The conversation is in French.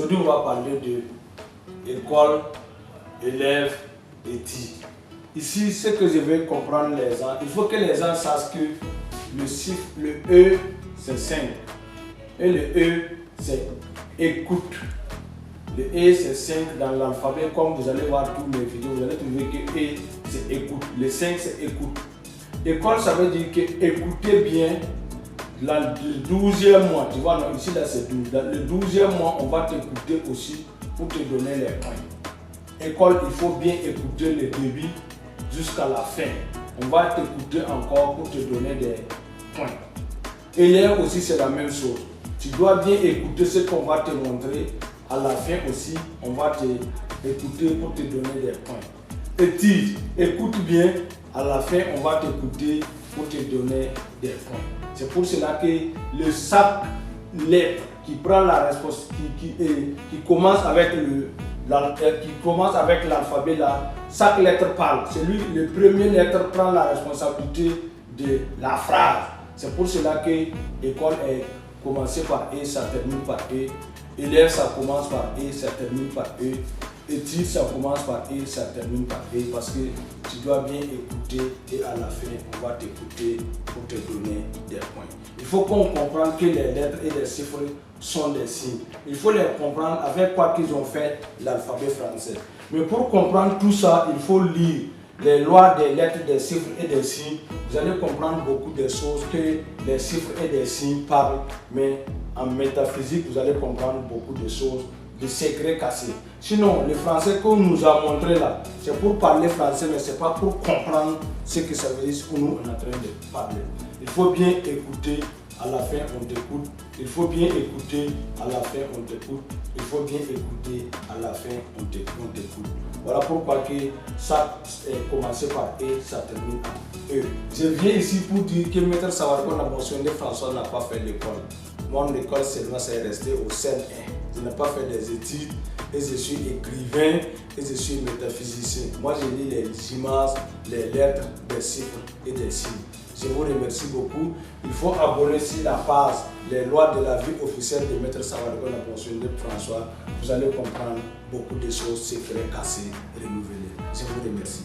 Aujourd'hui, on va parler de école, élève et tir. Ici, ce que je vais comprendre les gens, il faut que les gens sachent que le chiffre, le E, c'est 5. Et le E, c'est écoute. Le E, c'est 5 dans l'alphabet. Comme vous allez voir toutes mes vidéos, vous allez trouver que E, c'est écoute. Le 5, c'est écoute. École, ça veut dire que écoutez bien. Le 12e mois, tu vois, non, ici là c'est 12. Dans le 12e mois, on va t'écouter aussi pour te donner les points. École, il faut bien écouter le début jusqu'à la fin. On va t'écouter encore pour te donner des points. Élève aussi, c'est la même chose. Tu dois bien écouter ce qu'on va te montrer. À la fin aussi, on va t'écouter pour te donner des points. Et tir, écoute bien. À la fin, on va t'écouter pour te donner des points. C'est pour cela que le chaque lettre qui prend la responsabilité, qui commence avec l'alphabet là, chaque lettre parle. Celui, le premier lettre prend la responsabilité de la phrase. C'est pour cela que école est commencée par E, ça termine par E. Élève, ça commence par E, ça termine par E. Étude, ça commence par E, ça termine par E, parce que tu dois bien écouter et à la fin, on va t'écouter pour te donner des points. Il faut qu'on comprenne que les lettres et les chiffres sont des signes. Il faut les comprendre avec quoi qu'ils ont fait l'alphabet français. Mais pour comprendre tout ça, il faut lire les lois des lettres, des chiffres et des signes. Vous allez comprendre beaucoup de choses que les chiffres et des signes parlent, mais en métaphysique, vous allez comprendre beaucoup de choses, de secrets cachés. Sinon, le français qu'on nous a montré là, c'est pour parler français, mais ce n'est pas pour comprendre ce que ça veut dire, ce que nous on est en train de parler. Il faut bien écouter, à la fin on t'écoute. Il faut bien écouter, à la fin on t'écoute. Il faut bien écouter, à la fin on t'écoute. Voilà pourquoi que ça est commencé par E, ça termine par E. Je viens ici pour dire que Maître Sawarikon a mentionné François n'a pas fait l'école. Mon école seulement c'est resté au CN1. Je n'ai pas fait des études et je suis écrivain et je suis métaphysicien. Moi je lis les images, les lettres, des chiffres et des signes. Je vous remercie beaucoup. Il faut abonner sur la page Les lois de la vie officielle de Maître Sawarikon a mentionné François. Vous allez comprendre beaucoup de choses, secrets, cassés, renouvelés. Je vous remercie.